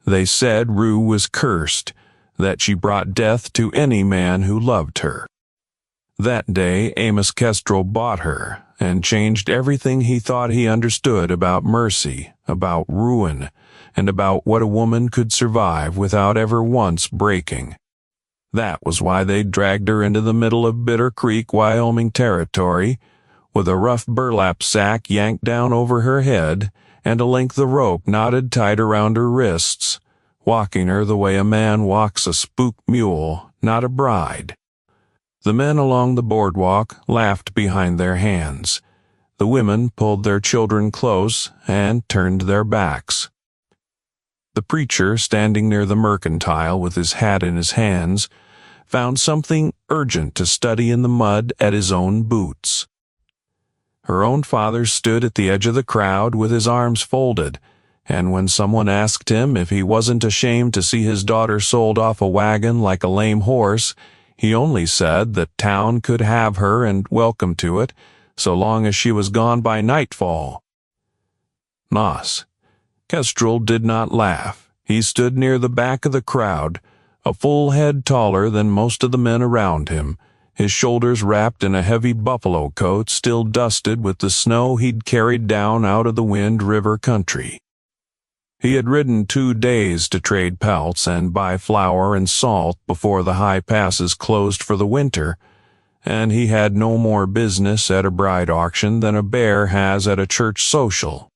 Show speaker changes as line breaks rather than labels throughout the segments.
They said Rue was cursed, that she brought death to any man who loved her. That day Amos Kestrel bought her and changed everything he thought he understood about mercy, about ruin, and about what a woman could survive without ever once breaking. That was why they dragged her into the middle of Bitter Creek, Wyoming territory, with a rough burlap sack yanked down over her head and a length of rope knotted tight around her wrists, walking her the way a man walks a spook mule, not a bride. The men along the boardwalk laughed behind their hands. The women pulled their children close and turned their backs. The preacher, standing near the mercantile with his hat in his hands, found something urgent to study in the mud at his own boots. Her own father stood at the edge of the crowd with his arms folded, and when someone asked him if he wasn't ashamed to see his daughter sold off a wagon like a lame horse, he only said that town could have her and welcome to it, so long as she was gone by nightfall. Nos. Kestrel did not laugh. He stood near the back of the crowd, a full head taller than most of the men around him, his shoulders wrapped in a heavy buffalo coat still dusted with the snow he'd carried down out of the Wind River country. He had ridden 2 days to trade pelts and buy flour and salt before the high passes closed for the winter, and he had no more business at a bride auction than a bear has at a church social.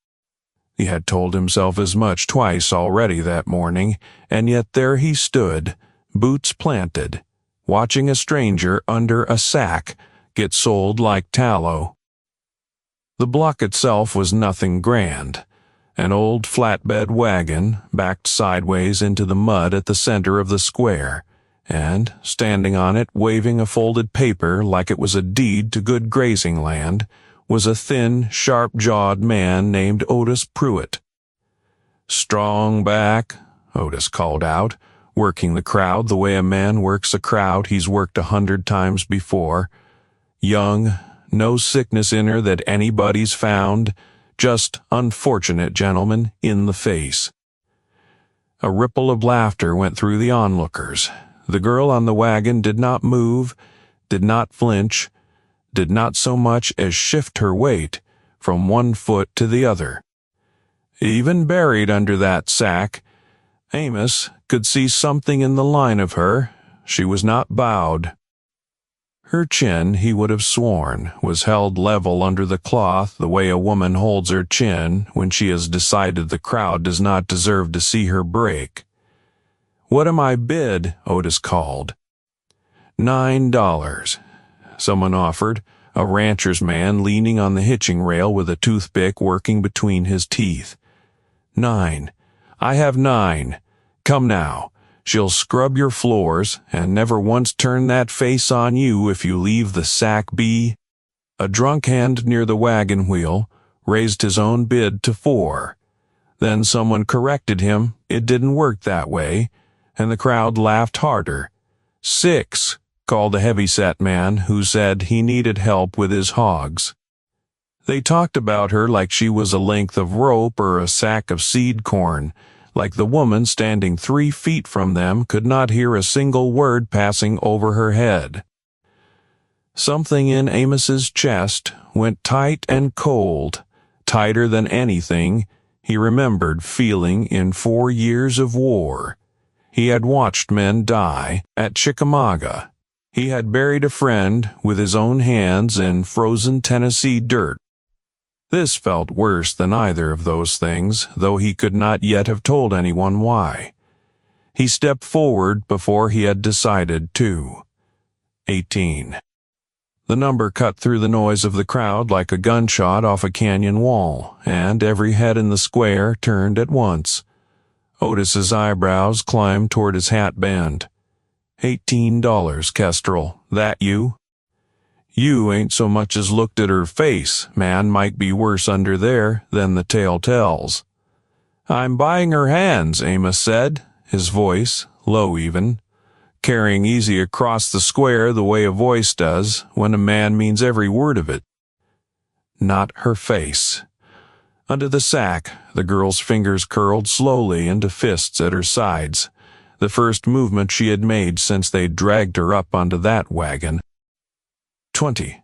He had told himself as much twice already that morning, and yet there he stood, boots planted, watching a stranger under a sack get sold like tallow. The block itself was nothing grand. An old flatbed wagon backed sideways into the mud at the center of the square, and, standing on it waving a folded paper like it was a deed to good grazing land, was a thin, sharp-jawed man named Otis Pruitt. "Strong back," Otis called out, working the crowd the way a man works a crowd he's worked 100 times before. Young, no sickness in her that anybody's found, just unfortunate gentleman in the face. A ripple of laughter went through the onlookers. The girl on the wagon did not move, did not flinch, did not so much as shift her weight from one foot to the other. Even buried under that sack, Amos could see something in the line of her. She was not bowed. Her chin, he would have sworn, was held level under the cloth the way a woman holds her chin when she has decided the crowd does not deserve to see her break. "What am I bid?" Otis called. $9. Someone offered, a rancher's man leaning on the hitching rail with a toothpick working between his teeth. "9. I have 9. Come now. She'll scrub your floors and never once turn that face on you if you leave the sack be." A drunk hand near the wagon wheel raised his own bid to 4. Then someone corrected him. It didn't work that way, and the crowd laughed harder. 6, called a heavy-set man who said he needed help with his hogs. They talked about her like she was a length of rope or a sack of seed corn, like the woman standing 3 feet from them could not hear a single word passing over her head. Something in Amos's chest went tight and cold, tighter than anything he remembered feeling in 4 years of war. He had watched men die at Chickamauga. He had buried a friend with his own hands in frozen Tennessee dirt. This felt worse than either of those things, though he could not yet have told anyone why. He stepped forward before he had decided to. 18. The number cut through the noise of the crowd like a gunshot off a canyon wall, and every head in the square turned at once. Otis's eyebrows climbed toward his hat band. $18, Kestrel. That you? You ain't so much as looked at her face. Man might be worse under there than the tale tells. "I'm buying her hands," Amos said, his voice, low even, carrying easy across the square the way a voice does when a man means every word of it. Not her face. Under the sack, the girl's fingers curled slowly into fists at her sides, the first movement she had made since they'd dragged her up onto that wagon. 20.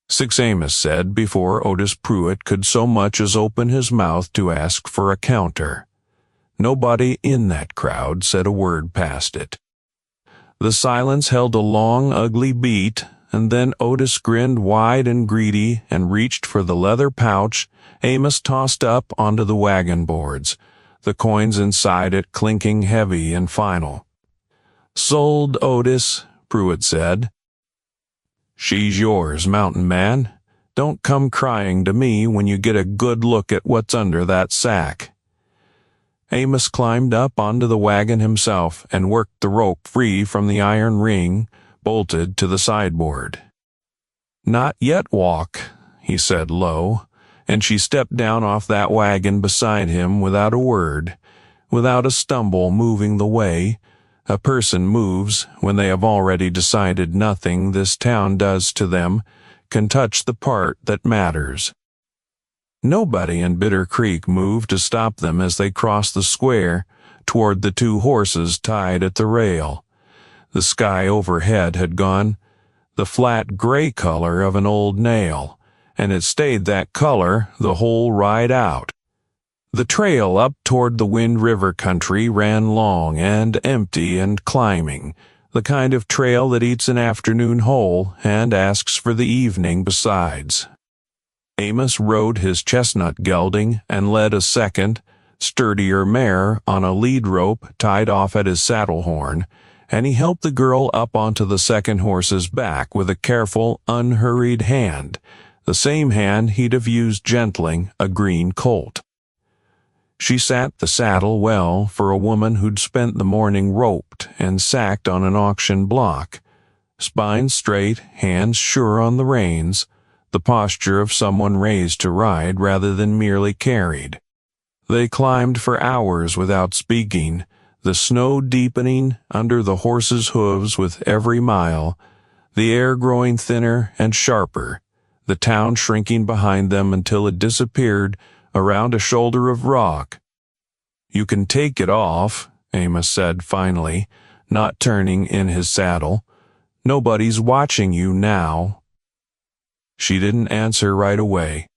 6 Amos said before Otis Pruitt could so much as open his mouth to ask for a counter. Nobody in that crowd said a word past it. The silence held a long, ugly beat, and then Otis grinned wide and greedy and reached for the leather pouch Amos tossed up onto the wagon boards, the coins inside it clinking heavy and final. "Sold, Otis," Pruitt said. "She's yours, mountain man. Don't come crying to me when you get a good look at what's under that sack." Amos climbed up onto the wagon himself and worked the rope free from the iron ring bolted to the sideboard. "Not yet, Walk," he said low, and she stepped down off that wagon beside him without a word, without a stumble moving the way a person moves when they have already decided nothing this town does to them can touch the part that matters. Nobody in Bitter Creek moved to stop them as they crossed the square toward the 2 horses tied at the rail. The sky overhead had gone the flat gray color of an old nail, and it stayed that color the whole ride out. The trail up toward the Wind River country ran long and empty and climbing, the kind of trail that eats an afternoon hole and asks for the evening besides. Amos rode his chestnut gelding and led a second, sturdier mare on a lead rope tied off at his saddle horn, and he helped the girl up onto the second horse's back with a careful, unhurried hand, the same hand he'd have used gentling a green colt. She sat the saddle well for a woman who'd spent the morning roped and sacked on an auction block, spine straight, hands sure on the reins, the posture of someone raised to ride rather than merely carried. They climbed for hours without speaking, the snow deepening under the horses' hooves with every mile, the air growing thinner and sharper, the town shrinking behind them until it disappeared around a shoulder of rock. "You can take it off," Amos said finally, not turning in his saddle. "Nobody's watching you now." She didn't answer right away.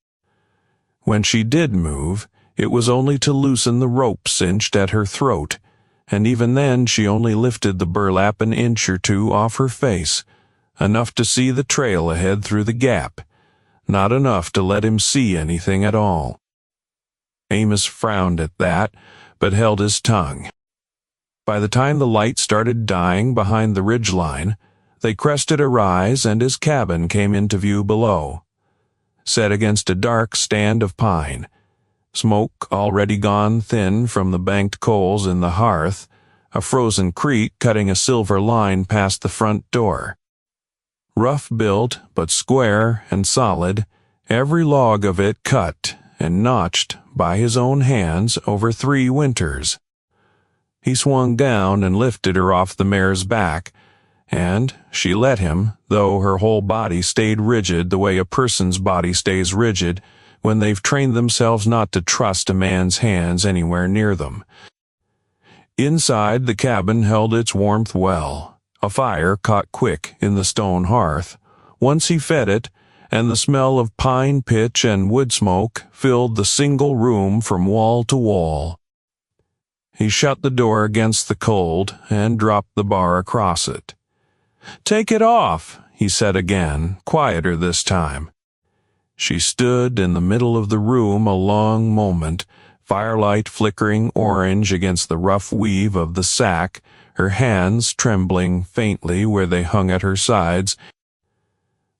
When she did move, it was only to loosen the rope cinched at her throat, and even then she only lifted the burlap an inch or 2 off her face, enough to see the trail ahead through the gap, not enough to let him see anything at all. Amos frowned at that, but held his tongue. By the time the light started dying behind the ridgeline, they crested a rise and his cabin came into view below, set against a dark stand of pine, smoke already gone thin from the banked coals in the hearth, a frozen creek cutting a silver line past the front door. Rough built, but square and solid, every log of it cut and notched by his own hands over 3 winters. He swung down and lifted her off the mare's back, and she let him, though her whole body stayed rigid the way a person's body stays rigid when they've trained themselves not to trust a man's hands anywhere near them. Inside, the cabin held its warmth well. A fire caught quick in the stone hearth. Once he fed it, and the smell of pine pitch and wood smoke filled the single room from wall to wall. He shut the door against the cold and dropped the bar across it. "Take it off," he said again, quieter this time. She stood in the middle of the room a long moment, firelight flickering orange against the rough weave of the sack, her hands trembling faintly where they hung at her sides.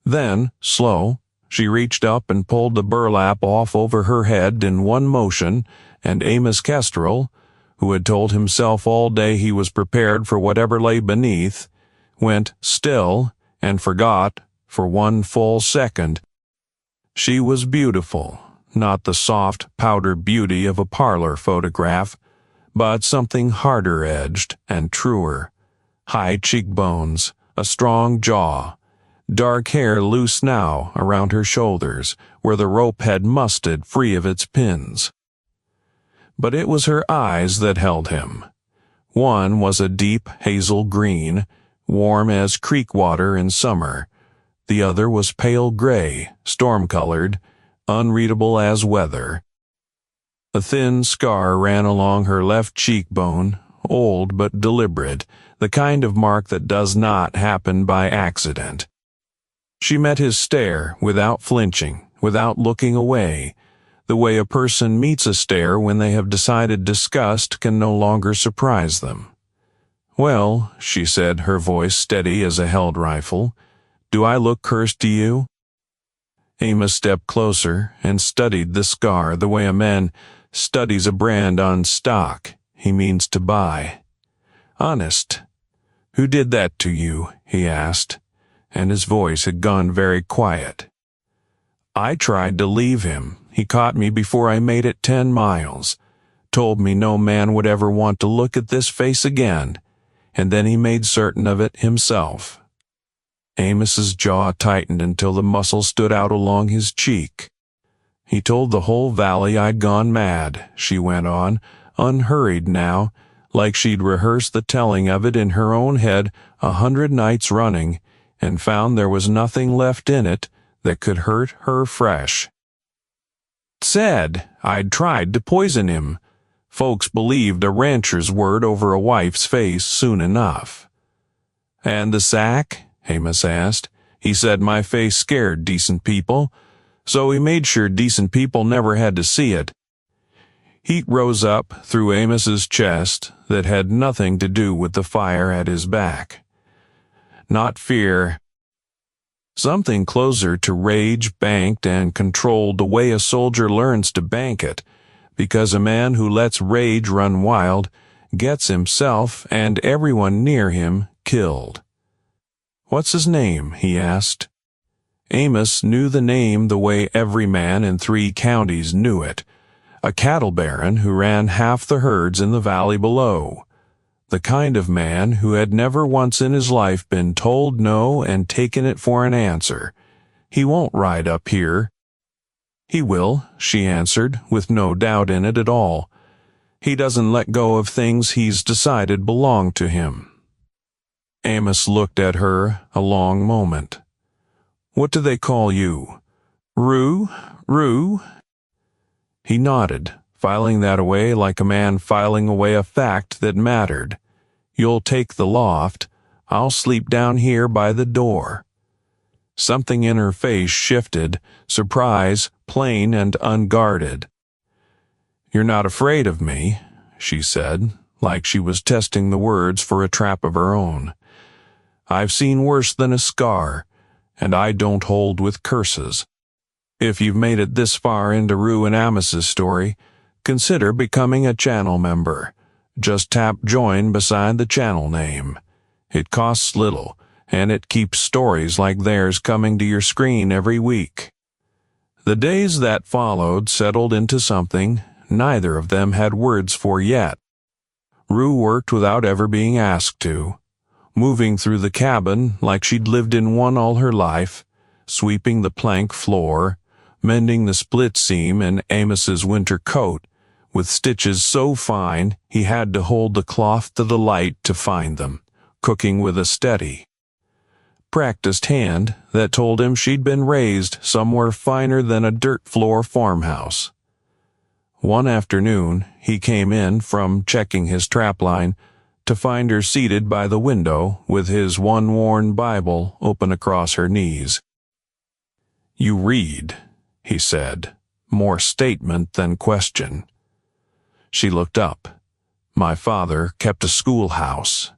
Then, slow, she reached up and pulled the burlap off over her head in one motion, and Amos Kestrel, who had told himself all day he was prepared for whatever lay beneath, went still and forgot for one full second. She was beautiful, not the soft powder beauty of a parlor photograph, but something harder-edged and truer. High cheekbones, a strong jaw, dark hair loose now around her shoulders, where the rope had musted free of its pins. But it was her eyes that held him. One was a deep hazel green, warm as creek water in summer. The other was pale gray, storm-colored, unreadable as weather. A thin scar ran along her left cheekbone, old but deliberate, the kind of mark that does not happen by accident. She met his stare without flinching, without looking away, the way a person meets a stare when they have decided disgust can no longer surprise them. "Well," she said, her voice steady as a held rifle, "do I look cursed to you?" Amos stepped closer and studied the scar the way a man studies a brand on stock he means to buy. "Honest. Who did that to you?" he asked, and his voice had gone very quiet. "I tried to leave him. He caught me before I made it 10 miles. Told me no man would ever want to look at this face again, and then he made certain of it himself." Amos's jaw tightened until the muscle stood out along his cheek. "He told the whole valley I'd gone mad," she went on, unhurried now, like she'd rehearsed the telling of it in her own head 100 nights running, and found there was nothing left in it that could hurt her fresh. "Said I'd tried to poison him. Folks believed a rancher's word over a wife's face soon enough." "And the sack?" Amos asked. "He said my face scared decent people, so he made sure decent people never had to see it." Heat rose up through Amos's chest that had nothing to do with the fire at his back. Not fear. Something closer to rage banked and controlled the way a soldier learns to bank it, because a man who lets rage run wild gets himself and everyone near him killed. "What's his name?" he asked. Amos knew the name the way every man in 3 counties knew it. A cattle baron who ran half the herds in the valley below. The kind of man who had never once in his life been told no and taken it for an answer. "He won't ride up here." "He will," she answered, with no doubt in it at all. "He doesn't let go of things he's decided belong to him." Amos looked at her a long moment. "What do they call you? Rue? Rue?" He nodded, filing that away like a man filing away a fact that mattered. "You'll take the loft. I'll sleep down here by the door." Something in her face shifted, surprise, plain and unguarded. "You're not afraid of me," she said, like she was testing the words for a trap of her own. "I've seen worse than a scar, and I don't hold with curses. If you've made it this far into Rue and Amos's story, consider becoming a channel member. Just tap join beside the channel name. It costs little, and it keeps stories like theirs coming to your screen every week." The days that followed settled into something neither of them had words for yet. Rue worked without ever being asked to, moving through the cabin like she'd lived in one all her life, sweeping the plank floor, mending the split seam in Amos's winter coat, with stitches so fine he had to hold the cloth to the light to find them, cooking with a steady, practiced hand that told him she'd been raised somewhere finer than a dirt floor farmhouse. One afternoon, he came in from checking his trapline to find her seated by the window with his one-worn Bible open across her knees. "You read," he said, more statement than question. She looked up. "My father kept a schoolhouse.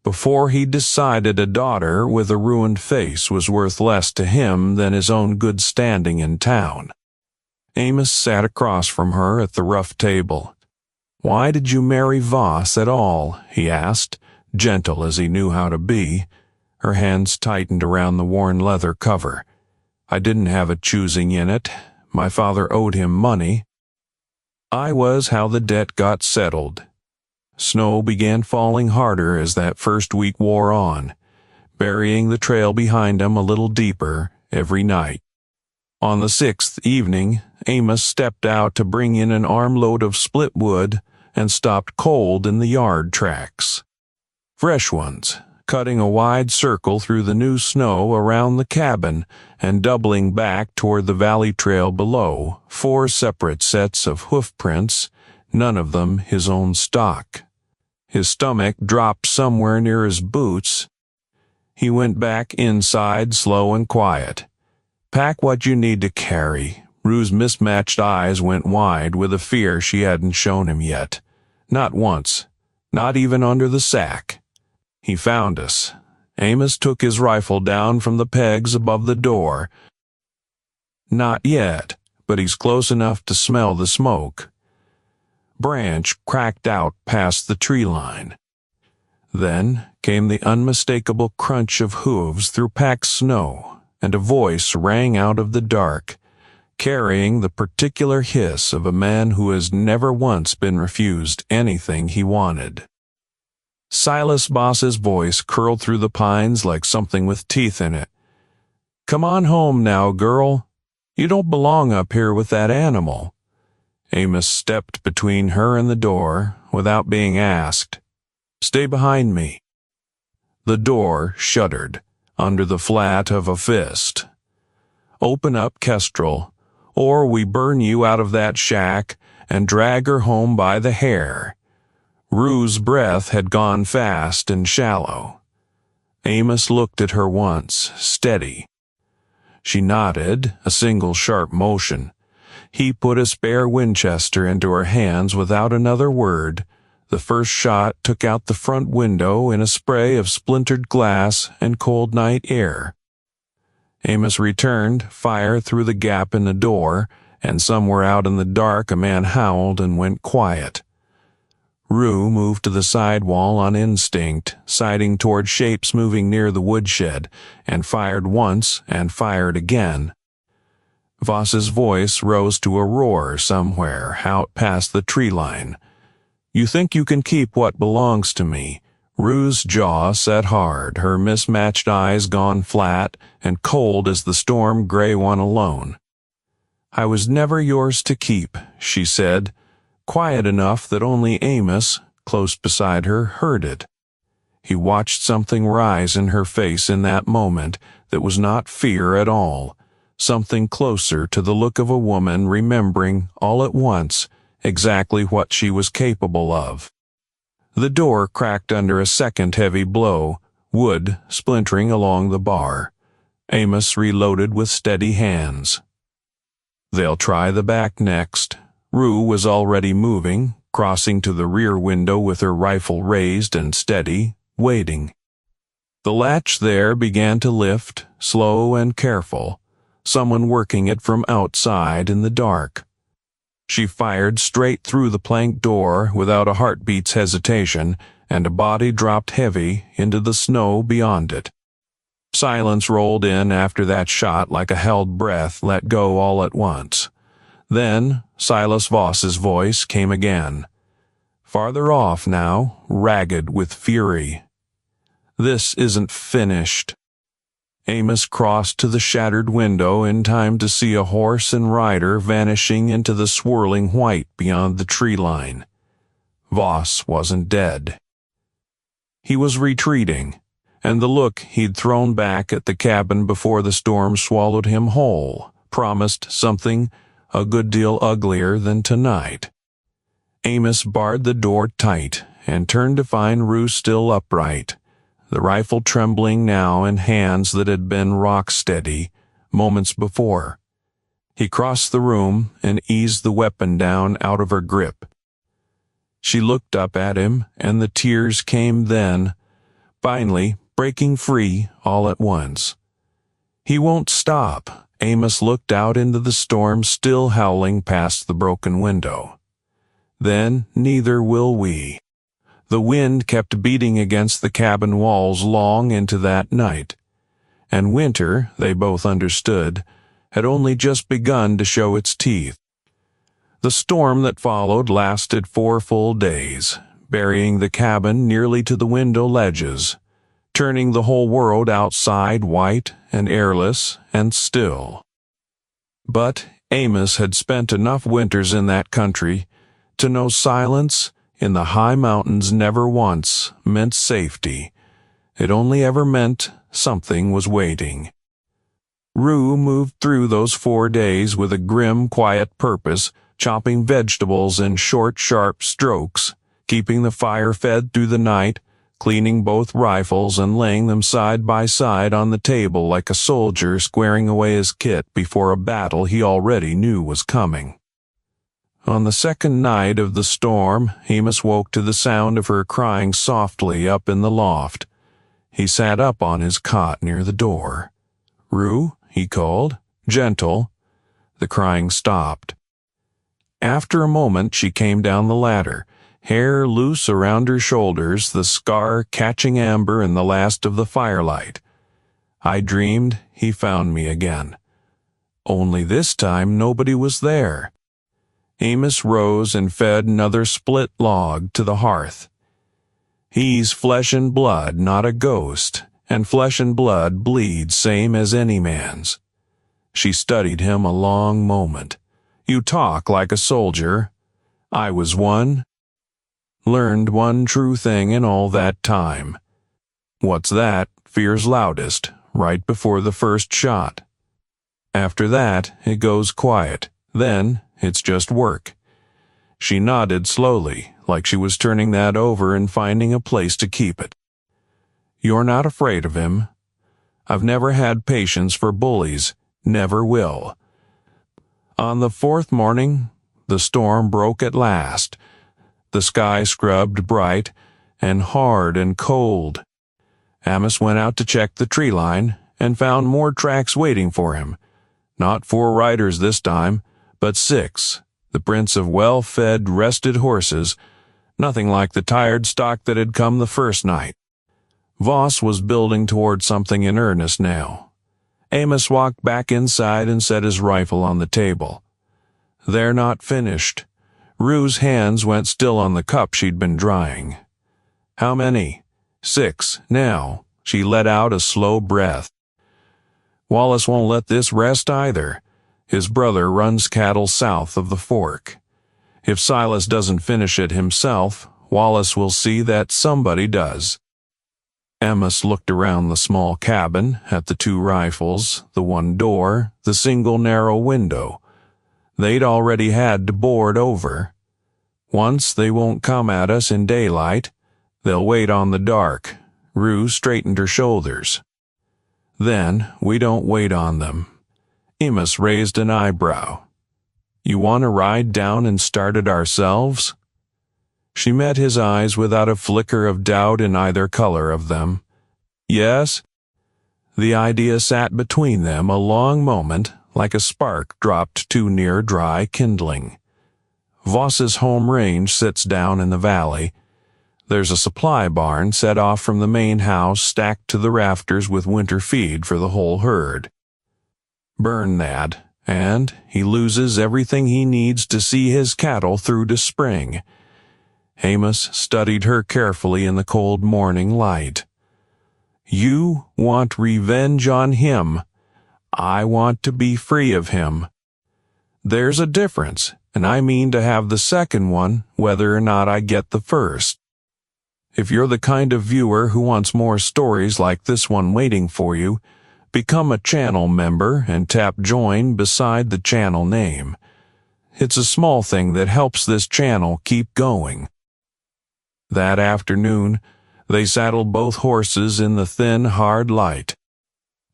Before he decided a daughter with a ruined face was worth less to him than his own good standing in town." Amos sat across from her at the rough table. "Why did you marry Voss at all?" he asked, gentle as he knew how to be. Her hands tightened around the worn leather cover. "I didn't have a choosing in it. My father owed him money. I was how the debt got settled." Snow began falling harder as that first week wore on. burying the trail behind him a little deeper every night. On the 6th evening, Amos stepped out to bring in an armload of split wood and stopped cold in the yard tracks. Fresh ones, cutting a wide circle through the new snow around the cabin and doubling back toward the valley trail below, 4 separate sets of hoof prints, none of them his own stock. His stomach dropped somewhere near his boots. He went back inside slow and quiet. "Pack what you need to carry." Rue's mismatched eyes went wide with a fear she hadn't shown him yet. Not once, not even under the sack. He found us. Amos took his rifle down from the pegs above the door. Not yet, but he's close enough to smell the smoke. Branch cracked out past the tree line. Then came the unmistakable crunch of hooves through packed snow, and a voice rang out of the dark, carrying the particular hiss of a man who has never once been refused anything he wanted. Silas Boss's voice curled through the pines like something with teeth in it. "Come on home now, girl. You don't belong up here with that animal." Amos stepped between her and the door without being asked. "Stay behind me." The door shuddered under the flat of a fist. "Open up, Kestrel, or we burn you out of that shack and drag her home by the hair." Rue's breath had gone fast and shallow. Amos looked at her once, steady. She nodded, a single sharp motion. He put a spare Winchester into her hands without another word. The first shot took out the front window in a spray of splintered glass and cold night air. Amos returned, fire through the gap in the door, and somewhere out in the dark a man howled and went quiet. Rue moved to the side wall on instinct, sighting toward shapes moving near the woodshed, and fired once and fired again. Voss's voice rose to a roar somewhere out past the tree line. "You think you can keep what belongs to me?" Rue's jaw set hard, her mismatched eyes gone flat and cold as the storm gray one alone. "I was never yours to keep," she said, quiet enough that only Amos, close beside her, heard it. He watched something rise in her face in that moment that was not fear at all, something closer to the look of a woman remembering, all at once, exactly what she was capable of. The door cracked under a second heavy blow, wood splintering along the bar. Amos reloaded with steady hands. "They'll try the back next." Rue was already moving, crossing to the rear window with her rifle raised and steady, waiting. The latch there began to lift, slow and careful, someone working it from outside in the dark. She fired straight through the plank door without a heartbeat's hesitation, and a body dropped heavy into the snow beyond it. Silence rolled in after that shot like a held breath let go all at once. Then Silas Voss's voice came again. Farther off now, ragged with fury. "This isn't finished." Amos crossed to the shattered window in time to see a horse and rider vanishing into the swirling white beyond the tree line. Voss wasn't dead. He was retreating, and the look he'd thrown back at the cabin before the storm swallowed him whole promised something a good deal uglier than tonight. Amos barred the door tight and turned to find Rue still upright, the rifle trembling now in hands that had been rock-steady moments before. He crossed the room and eased the weapon down out of her grip. She looked up at him, and the tears came then, finally breaking free all at once. "He won't stop." Amos looked out into the storm still howling past the broken window. "Then neither will we." The wind kept beating against the cabin walls long into that night, and winter, they both understood, had only just begun to show its teeth. The storm that followed lasted 4 full days, burying the cabin nearly to the window ledges, turning the whole world outside white and airless and still. But Amos had spent enough winters in that country to know silence in the high mountains never once meant safety. It only ever meant something was waiting. Rue moved through those 4 days with a grim, quiet purpose, chopping vegetables in short, sharp strokes, keeping the fire fed through the night, cleaning both rifles and laying them side by side on the table like a soldier squaring away his kit before a battle he already knew was coming. On the second night of the storm, Amos woke to the sound of her crying softly up in the loft. He sat up on his cot near the door. "Rue," he called, gentle. The crying stopped. After a moment she came down the ladder, hair loose around her shoulders, the scar catching amber in the last of the firelight. "I dreamed he found me again. Only this time nobody was there." Amos rose and fed another split log to the hearth. "He's flesh and blood, not a ghost, and flesh and blood bleeds same as any man's." She studied him a long moment. "You talk like a soldier. I was one. Learned one true thing in all that time. What's that? Fear's loudest, right before the first shot. After that, it goes quiet. Then, it's just work." She nodded slowly, like she was turning that over and finding a place to keep it. "You're not afraid of him?" "I've never had patience for bullies. Never will." On the 4th morning, the storm broke at last. The sky scrubbed bright and hard and cold. Amos went out to check the tree line and found more tracks waiting for him. Not 4 riders this time, but 6, the prints of well-fed, rested horses, nothing like the tired stock that had come the first night. Voss was building toward something in earnest now. Amos walked back inside and set his rifle on the table. "They're not finished." Rue's hands went still on the cup she'd been drying. "How many?" 6, now." She let out a slow breath. "Wallace won't let this rest either. His brother runs cattle south of the fork. If Silas doesn't finish it himself, Wallace will see that somebody does." Amos looked around the small cabin, at the 2 rifles, the 1 door, the single narrow window. They'd already had to board over. "Once they won't come at us in daylight. They'll wait on the dark." Rue straightened her shoulders. "Then we don't wait on them." Amos raised an eyebrow. "You want to ride down and start it ourselves?" She met his eyes without a flicker of doubt in either color of them. "Yes." The idea sat between them a long moment, like a spark dropped too near dry kindling. Voss's home range sits down in the valley. There's a supply barn set off from the main house stacked to the rafters with winter feed for the whole herd. Burn that, and he loses everything he needs to see his cattle through to spring. Amos studied her carefully in the cold morning light. "You want revenge on him. I want to be free of him. There's a difference, and I mean to have the second one, whether or not I get the first. If you're the kind of viewer who wants more stories like this one waiting for you, become a channel member and tap join beside the channel name. It's a small thing that helps this channel keep going." That afternoon, they saddled both horses in the thin, hard light.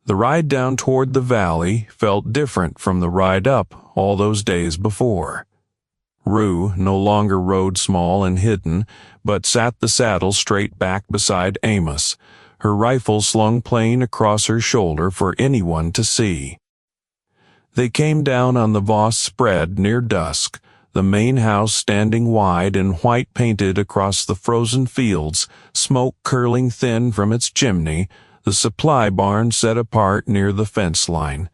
The ride down toward the valley felt different from the ride up all those days before. Rue no longer rode small and hidden, but sat the saddle straight back beside Amos, her rifle slung plain across her shoulder for anyone to see. They came down on the Voss spread near dusk, the main house standing wide and white-painted across the frozen fields, smoke curling thin from its chimney, the supply barn set apart near the fence line.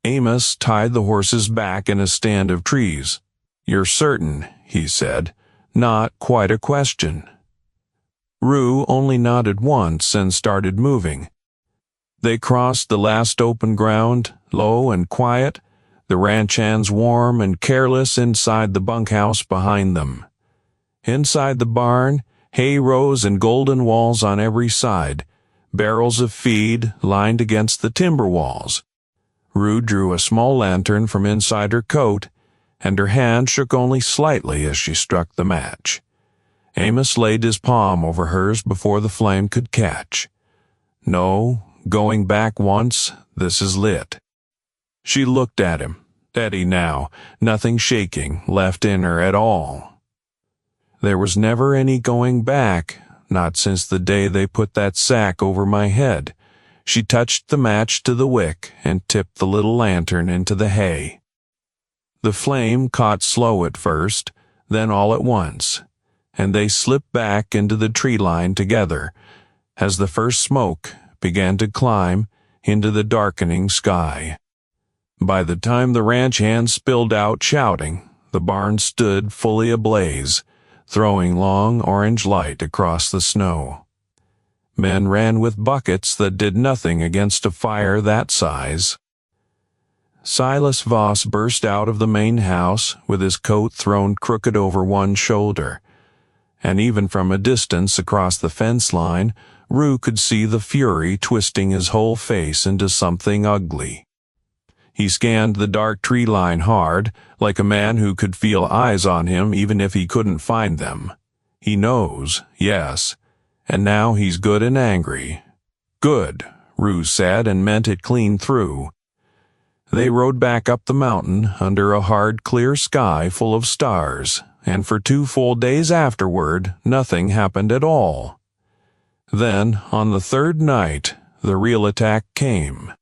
Amos tied the horses back in a stand of trees. "You're certain," he said. "Not quite a question." Rue only nodded once and started moving. They crossed the last open ground, low and quiet, the ranch hands warm and careless inside the bunkhouse behind them. Inside the barn, hay rows and golden walls on every side, barrels of feed lined against the timber walls. Rue drew a small lantern from inside her coat, and her hand shook only slightly as she struck the match. Amos laid his palm over hers before the flame could catch. No, going back once, this is lit. She looked at him, steady now, nothing shaking left in her at all. There was never any going back, not since the day they put that sack over my head. She touched the match to the wick and tipped the little lantern into the hay. The flame caught slow at first, then all at once, and they slipped back into the tree line together as the first smoke began to climb into the darkening sky. By the time the ranch hands spilled out shouting, the barn stood fully ablaze, throwing long orange light across the snow. Men ran with buckets that did nothing against a fire that size. Silas Voss burst out of the main house with his coat thrown crooked over one shoulder, and even from a distance across the fence line, Rue could see the fury twisting his whole face into something ugly. He scanned the dark tree line hard, like a man who could feel eyes on him even if he couldn't find them. He knows, yes, and now he's good and angry. Good, Rue said, and meant it clean through. They rode back up the mountain under a hard, clear sky full of stars, and for 2 full days afterward, nothing happened at all. Then, on the 3rd night, the real attack came.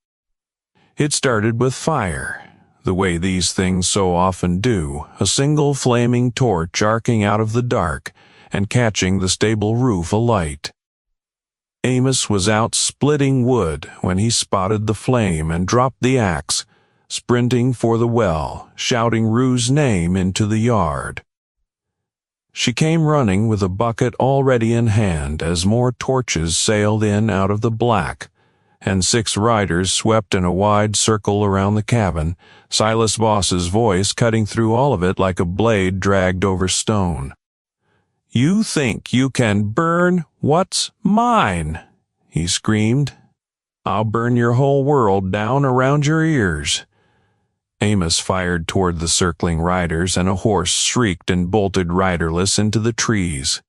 It started with fire, the way these things so often do, a single flaming torch arcing out of the dark and catching the stable roof alight. Amos was out splitting wood when he spotted the flame and dropped the axe, sprinting for the well, shouting Rue's name into the yard. She came running with a bucket already in hand as more torches sailed in out of the black, and 6 riders swept in a wide circle around the cabin, Silas Voss's voice cutting through all of it like a blade dragged over stone. "You think you can burn what's mine?" he screamed. "I'll burn your whole world down around your ears." Amos fired toward the circling riders, and a horse shrieked and bolted riderless into the trees.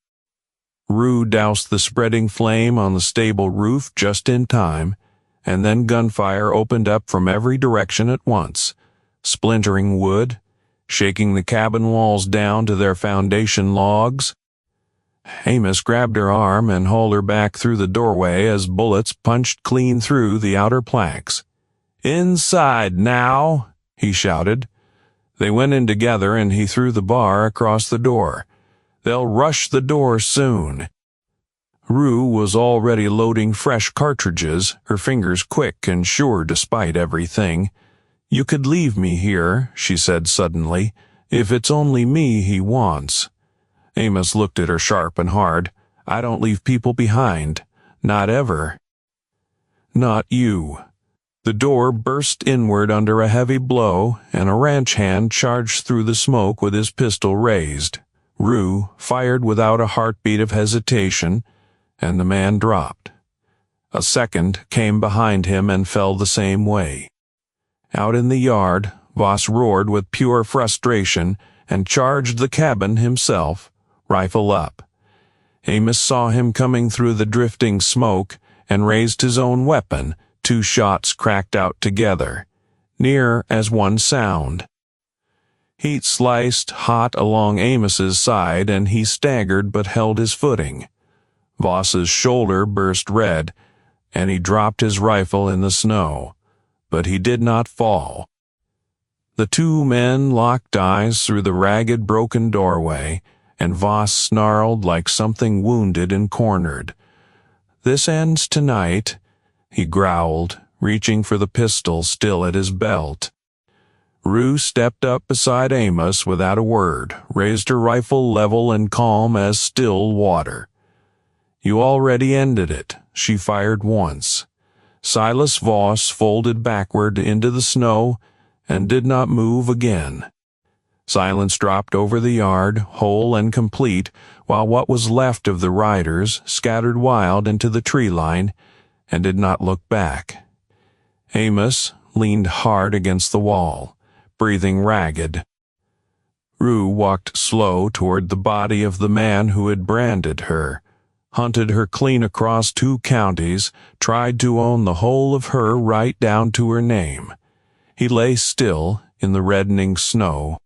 Rue doused the spreading flame on the stable roof just in time, and then gunfire opened up from every direction at once, splintering wood, shaking the cabin walls down to their foundation logs. Amos grabbed her arm and hauled her back through the doorway as bullets punched clean through the outer planks. "Inside now!" he shouted. They went in together and he threw the bar across the door. "They'll rush the door soon." Rue was already loading fresh cartridges, her fingers quick and sure despite everything. "You could leave me here," she said suddenly, "if it's only me he wants." Amos looked at her sharp and hard. "I don't leave people behind. Not ever." "Not you." The door burst inward under a heavy blow, and a ranch hand charged through the smoke with his pistol raised. Rue fired without a heartbeat of hesitation, and the man dropped. A second came behind him and fell the same way. Out in the yard, Voss roared with pure frustration and charged the cabin himself, rifle up. Amos saw him coming through the drifting smoke and raised his own weapon. 2 shots cracked out together, near as one sound. Heat sliced hot along Amos's side, and he staggered but held his footing. Voss's shoulder burst red, and he dropped his rifle in the snow, but he did not fall. The 2 men locked eyes through the ragged, broken doorway, and Voss snarled like something wounded and cornered. "This ends tonight," he growled, reaching for the pistol still at his belt. Rue stepped up beside Amos without a word, raised her rifle level and calm as still water. You already ended it. She fired once. Silas Voss folded backward into the snow and did not move again. Silence dropped over the yard, whole and complete, while what was left of the riders scattered wild into the tree line and did not look back. Amos leaned hard against the wall, breathing ragged. Rue walked slow toward the body of the man who had branded her, hunted her clean across 2 counties, tried to own the whole of her right down to her name. He lay still in the reddening snow.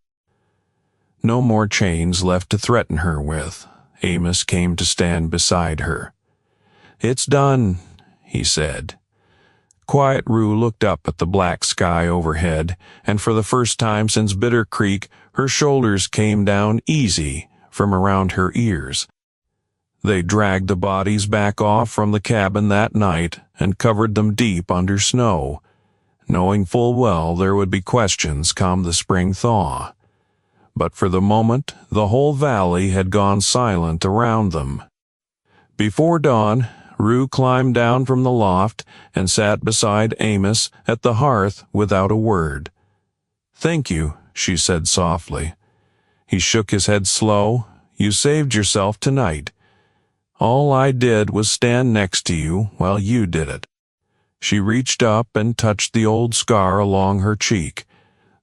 No more chains left to threaten her with. Amos came to stand beside her. "It's done," he said. Quiet Rue looked up at the black sky overhead, and for the first time since Bitter Creek, her shoulders came down easy from around her ears. They dragged the bodies back off from the cabin that night and covered them deep under snow, knowing full well there would be questions come the spring thaw. But for the moment, the whole valley had gone silent around them. Before dawn, Rue climbed down from the loft and sat beside Amos at the hearth without a word. "Thank you," she said softly. He shook his head slow. "You saved yourself tonight. All I did was stand next to you while you did it." She reached up and touched the old scar along her cheek,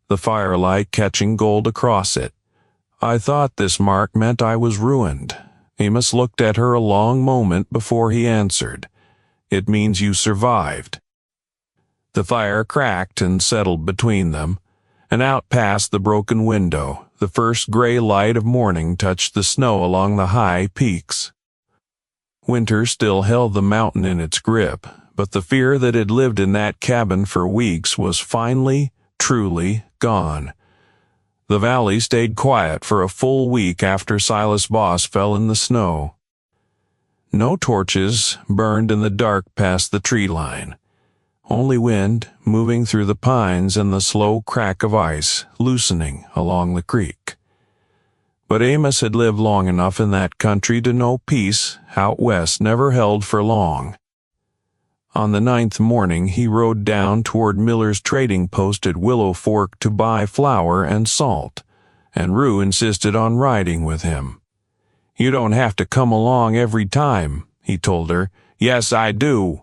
the firelight catching gold across it. "I thought this mark meant I was ruined." Amos looked at her a long moment before he answered. "It means you survived." The fire cracked and settled between them, and out past the broken window, the first gray light of morning touched the snow along the high peaks. Winter still held the mountain in its grip, but the fear that had lived in that cabin for weeks was finally, truly gone. The valley stayed quiet for a full week after Silas Voss fell in the snow. No torches burned in the dark past the tree line. Only wind moving through the pines and the slow crack of ice loosening along the creek. But Amos had lived long enough in that country to know peace out west never held for long. On the 9th morning he rode down toward Miller's trading post at Willow Fork to buy flour and salt, and Rue insisted on riding with him. "You don't have to come along every time," he told her. "Yes, I do.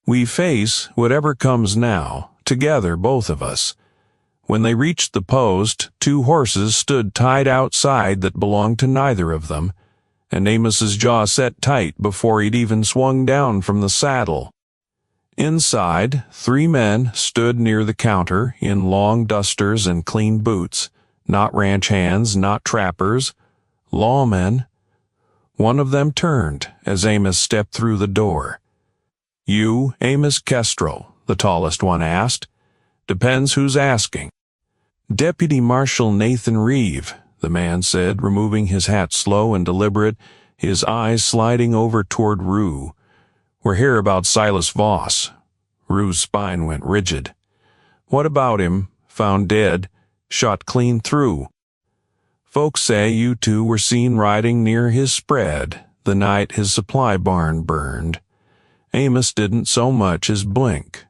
We face whatever comes now, together, both of us." When they reached the post, 2 horses stood tied outside that belonged to neither of them, and Amos's jaw set tight before he'd even swung down from the saddle. Inside, 3 men stood near the counter in long dusters and clean boots, not ranch hands, not trappers, lawmen. One of them turned as Amos stepped through the door. "You, Amos Kestrel?" the tallest one asked. "Depends who's asking." "Deputy Marshal Nathan Reeve," the man said, removing his hat slow and deliberate, his eyes sliding over toward Rue. "We're here about Silas Voss." Rue's spine went rigid. "What about him? Found dead, shot clean through. Folks say you 2 were seen riding near his spread the night his supply barn burned." Amos didn't so much as blink.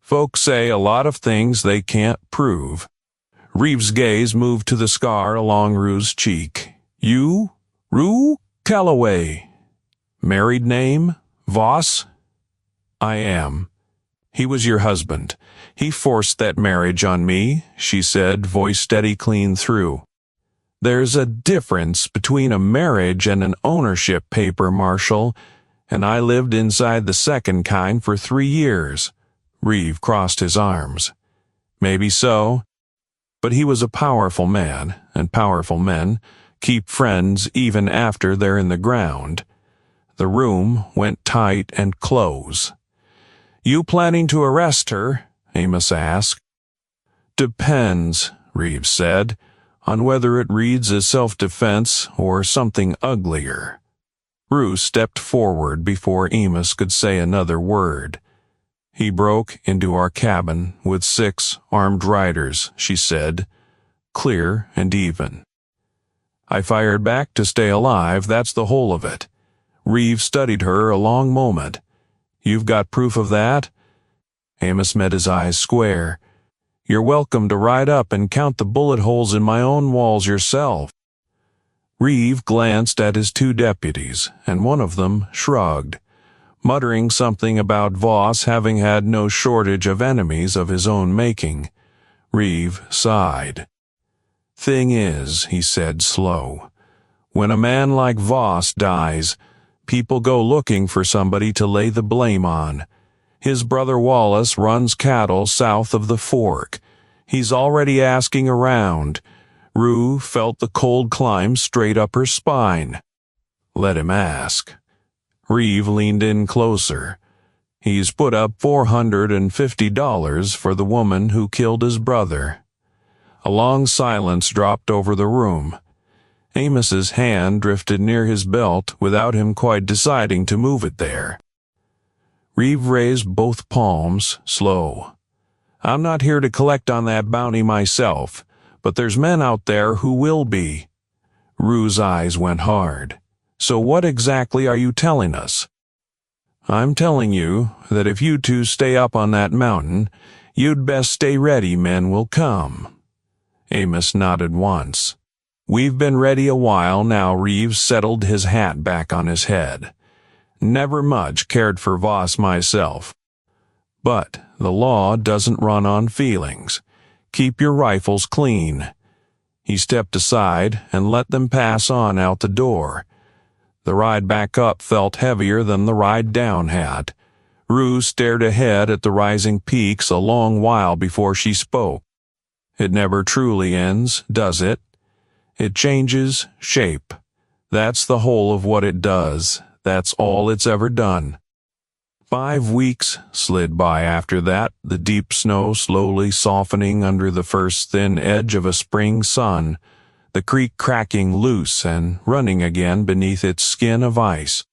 "Folks say a lot of things they can't prove." Reeves' gaze moved to the scar along Rue's cheek. "You? Rue Calloway? Married name? Voss?" "I am. He was your husband. He forced that marriage on me," she said, voice steady clean through. "There's a difference between a marriage and an ownership paper, Marshal, and I lived inside the second kind for 3 years. Reeve crossed his arms. "Maybe so. But he was a powerful man, and powerful men keep friends even after they're in the ground." The room went tight and close. "You planning to arrest her?" Amos asked. "Depends," Reeves said, "on whether it reads as self-defense or something uglier." Rue stepped forward before Amos could say another word. "He broke into our cabin with 6 armed riders," she said, clear and even. "I fired back to stay alive, that's the whole of it. Reeve studied her a long moment. "You've got proof of that?" Amos met his eyes square. "You're welcome to ride up and count the bullet holes in my own walls yourself." Reeve glanced at his two deputies, and one of them shrugged, muttering something about Voss having had no shortage of enemies of his own making. Reeve sighed. "Thing is," he said slow, "when a man like Voss dies, people go looking for somebody to lay the blame on. His brother Wallace runs cattle south of the Fork. He's already asking around." Rue felt the cold climb straight up her spine. "Let him ask." Reeve leaned in closer. "He's put up $450 for the woman who killed his brother." A long silence dropped over the room. Amos's hand drifted near his belt without him quite deciding to move it there. Reeve raised both palms, slow. "I'm not here to collect on that bounty myself, but there's men out there who will be." Rue's eyes went hard. "So what exactly are you telling us?" "I'm telling you that if you two stay up on that mountain, you'd best stay ready, men will come." Amos nodded once. "We've been ready a while now." Reeves settled his hat back on his head. "Never much cared for Voss myself. But the law doesn't run on feelings. Keep your rifles clean." He stepped aside and let them pass on out the door. The ride back up felt heavier than the ride down had. Rue stared ahead at the rising peaks a long while before she spoke. "It never truly ends, does it? It changes shape. That's the whole of what it does. That's all it's ever done." 5 weeks slid by after that, the deep snow slowly softening under the first thin edge of a spring sun, the creek cracking loose and running again beneath its skin of ice.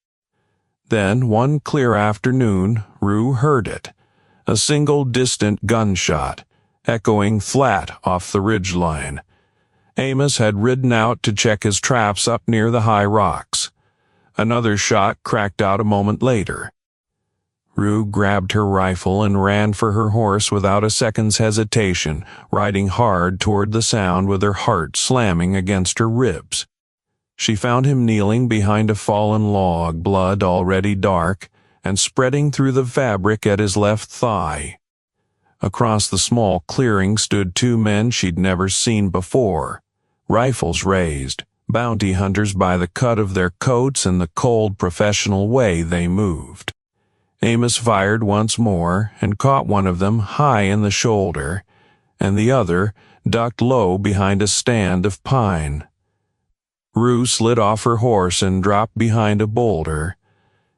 Then, one clear afternoon, Rue heard it, a single distant gunshot, echoing flat off the ridgeline. Amos had ridden out to check his traps up near the high rocks. Another shot cracked out a moment later. Rue grabbed her rifle and ran for her horse without a second's hesitation, riding hard toward the sound with her heart slamming against her ribs. She found him kneeling behind a fallen log, blood already dark, and spreading through the fabric at his left thigh. Across the small clearing stood 2 men she'd never seen before, rifles raised, bounty hunters by the cut of their coats and the cold professional way they moved. Amos fired once more and caught one of them high in the shoulder, and the other ducked low behind a stand of pine. Rue slid off her horse and dropped behind a boulder.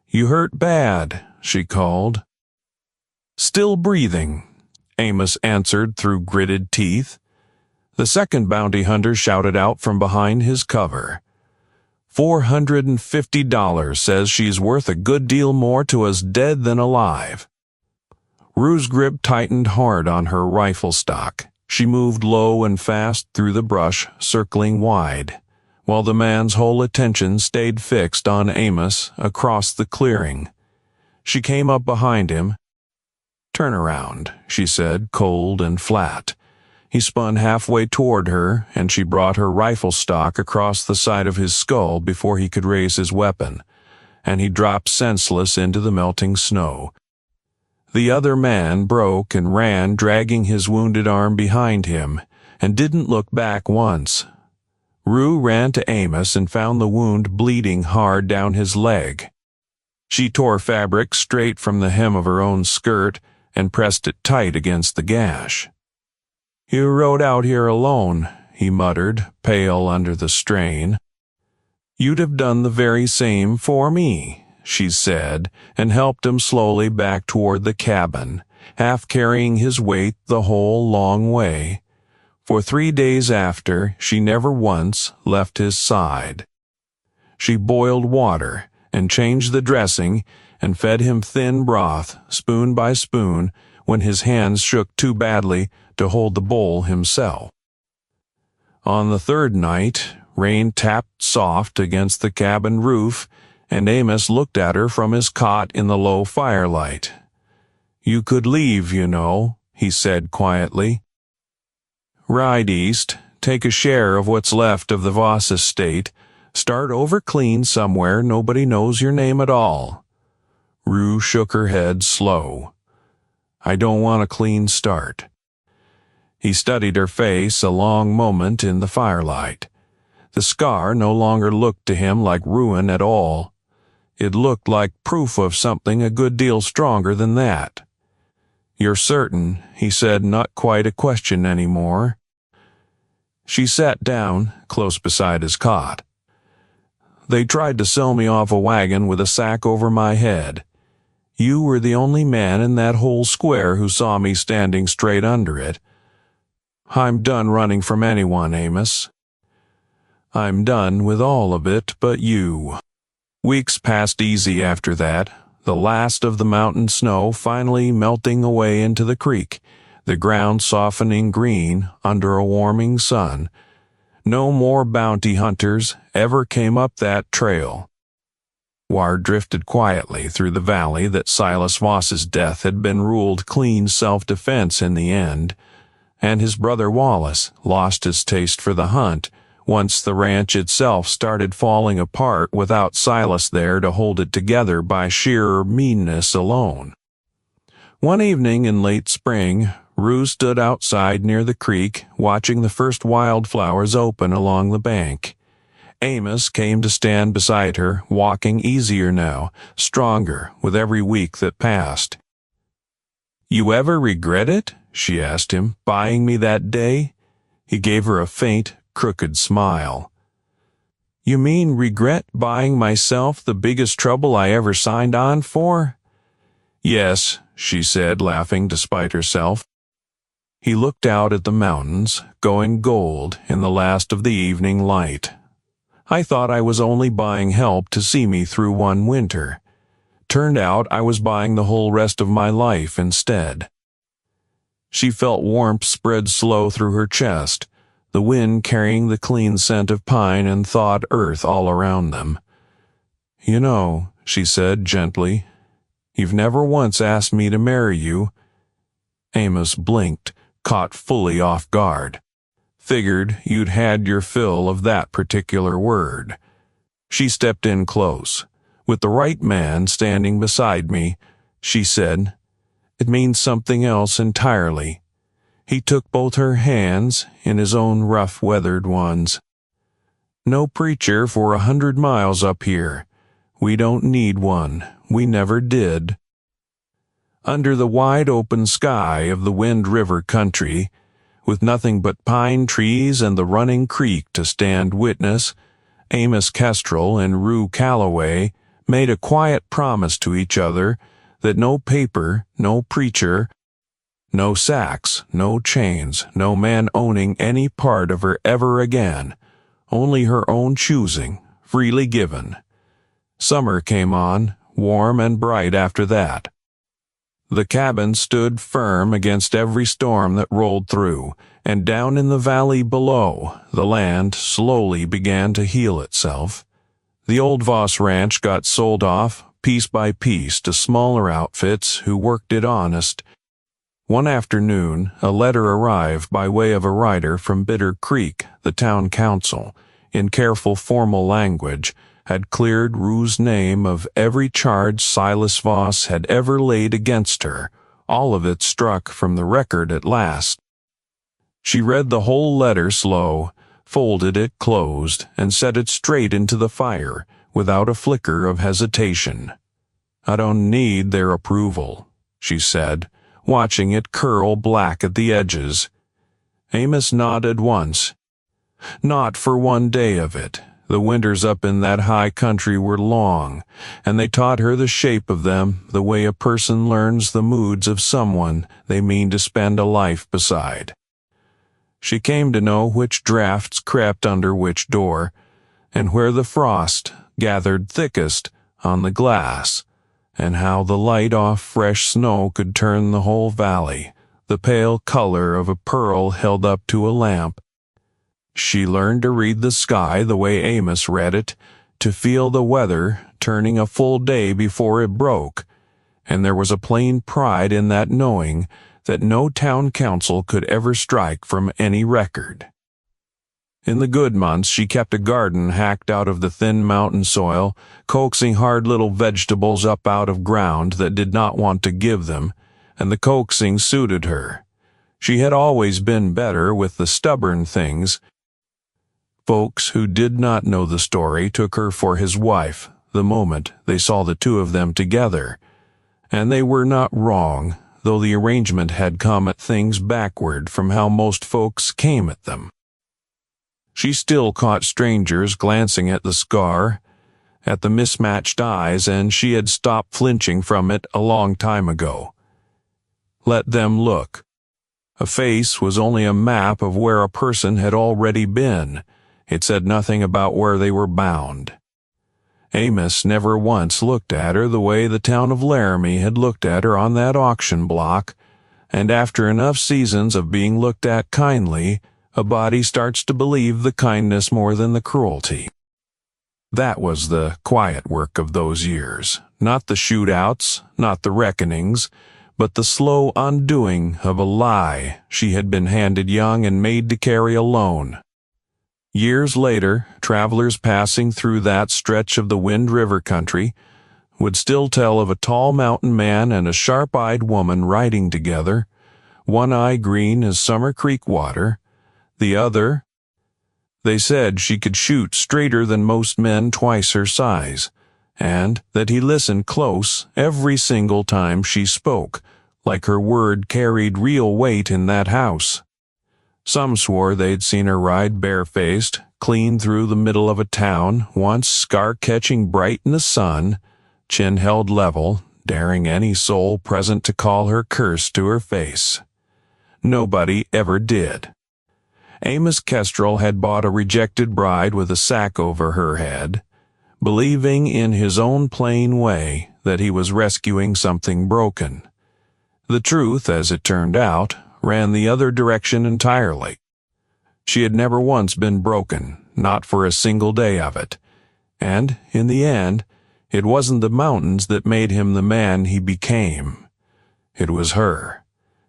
"You hurt bad," she called. "Still breathing," Amos answered through gritted teeth. The second bounty hunter shouted out from behind his cover. $450 says she's worth a good deal more to us dead than alive." Rue's grip tightened hard on her rifle stock. She moved low and fast through the brush, circling wide, while the man's whole attention stayed fixed on Amos across the clearing. She came up behind him. "Turn around," she said, cold and flat. He spun halfway toward her, and she brought her rifle stock across the side of his skull before he could raise his weapon, and he dropped senseless into the melting snow. The other man broke and ran, dragging his wounded arm behind him, and didn't look back once. Rue ran to Amos and found the wound bleeding hard down his leg. She tore fabric straight from the hem of her own skirt and pressed it tight against the gash. "You rode out here alone," he muttered, pale under the strain. "You'd have done the very same for me," she said, and helped him slowly back toward the cabin, half carrying his weight the whole long way. For 3 days after, she never once left his side. She boiled water and changed the dressing and fed him thin broth, spoon by spoon, when his hands shook too badly to hold the bowl himself. On the 3rd night, rain tapped soft against the cabin roof, and Amos looked at her from his cot in the low firelight. "You could leave, you know," he said quietly. "Ride east, take a share of what's left of the Voss estate, start over clean somewhere nobody knows your name at all." Rue shook her head slow. "I don't want a clean start." He studied her face a long moment in the firelight. The scar no longer looked to him like ruin at all. It looked like proof of something a good deal stronger than that. "You're certain," he said, not quite a question anymore. She sat down, close beside his cot. "They tried to sell me off a wagon with a sack over my head. You were the only man in that whole square who saw me standing straight under it. I'm done running from anyone, Amos. I'm done with all of it but you." Weeks passed easy after that, the last of the mountain snow finally melting away into the creek, the ground softening green under a warming sun. No more bounty hunters ever came up that trail. Ward drifted quietly through the valley that Silas Voss's death had been ruled clean self-defense in the end, and his brother Wallace lost his taste for the hunt once the ranch itself started falling apart without Silas there to hold it together by sheer meanness alone. One evening in late spring, Rue stood outside near the creek watching the first wildflowers open along the bank. Amos came to stand beside her, walking easier now, stronger with every week that passed. "You ever regret it?" she asked him, "buying me that day?" He gave her a faint, crooked smile. "You mean regret buying myself the biggest trouble I ever signed on for?" "Yes," she said, laughing despite herself. He looked out at the mountains, going gold in the last of the evening light. "I thought I was only buying help to see me through one winter. Turned out I was buying the whole rest of my life instead." She felt warmth spread slow through her chest, the wind carrying the clean scent of pine and thawed earth all around them. "You know," she said gently, "you've never once asked me to marry you." Amos blinked, caught fully off guard. "Figured you'd had your fill of that particular word." She stepped in close. "With the right man standing beside me," she said, "it means something else entirely." He took both her hands in his own rough-weathered ones. "No preacher for 100 miles up here. We don't need one. We never did." Under the wide-open sky of the Wind River country, with nothing but pine trees and the running creek to stand witness, Amos Kestrel and Rue Calloway made a quiet promise to each other that no paper, no preacher, no sacks, no chains, no man owning any part of her ever again, only her own choosing, freely given. Summer came on, warm and bright after that. The cabin stood firm against every storm that rolled through, and down in the valley below, the land slowly began to heal itself. The old Voss ranch got sold off, piece by piece, to smaller outfits who worked it honest. One afternoon, a letter arrived by way of a rider from Bitter Creek, the town council, in careful formal language, had cleared Rue's name of every charge Silas Voss had ever laid against her, all of it struck from the record at last. She read the whole letter slow, folded it closed, and set it straight into the fire, without a flicker of hesitation. "I don't need their approval," she said, watching it curl black at the edges. Amos nodded once. Not for one day of it. The winters up in that high country were long, and they taught her the shape of them the way a person learns the moods of someone they mean to spend a life beside. She came to know which drafts crept under which door, and where the frost gathered thickest on the glass, and how the light off fresh snow could turn the whole valley, the pale color of a pearl held up to a lamp. She learned to read the sky the way Amos read it, to feel the weather, turning a full day before it broke, and there was a plain pride in that knowing that no town council could ever strike from any record. In the good months she kept a garden hacked out of the thin mountain soil, coaxing hard little vegetables up out of ground that did not want to give them, and the coaxing suited her. She had always been better with the stubborn things. Folks who did not know the story took her for his wife the moment they saw the two of them together, and they were not wrong, though the arrangement had come at things backward from how most folks came at them. She still caught strangers glancing at the scar, at the mismatched eyes, and she had stopped flinching from it a long time ago. Let them look. A face was only a map of where a person had already been. It said nothing about where they were bound. Amos never once looked at her the way the town of Laramie had looked at her on that auction block, and after enough seasons of being looked at kindly, a body starts to believe the kindness more than the cruelty. That was the quiet work of those years, not the shootouts, not the reckonings, but the slow undoing of a lie she had been handed young and made to carry alone. Years later, travelers passing through that stretch of the Wind River country would still tell of a tall mountain man and a sharp-eyed woman riding together, one eye green as Summer Creek water, the other. They said she could shoot straighter than most men twice her size, and that he listened close every single time she spoke, like her word carried real weight in that house. Some swore they'd seen her ride barefaced, clean through the middle of a town, once scar-catching bright in the sun, chin held level, daring any soul present to call her curse to her face. Nobody ever did. Amos Kestrel had bought a rejected bride with a sack over her head, believing in his own plain way that he was rescuing something broken. The truth, as it turned out, ran the other direction entirely. She had never once been broken, not for a single day of it. And, in the end, it wasn't the mountains that made him the man he became. It was her,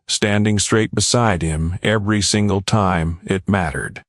standing straight beside him every single time it mattered.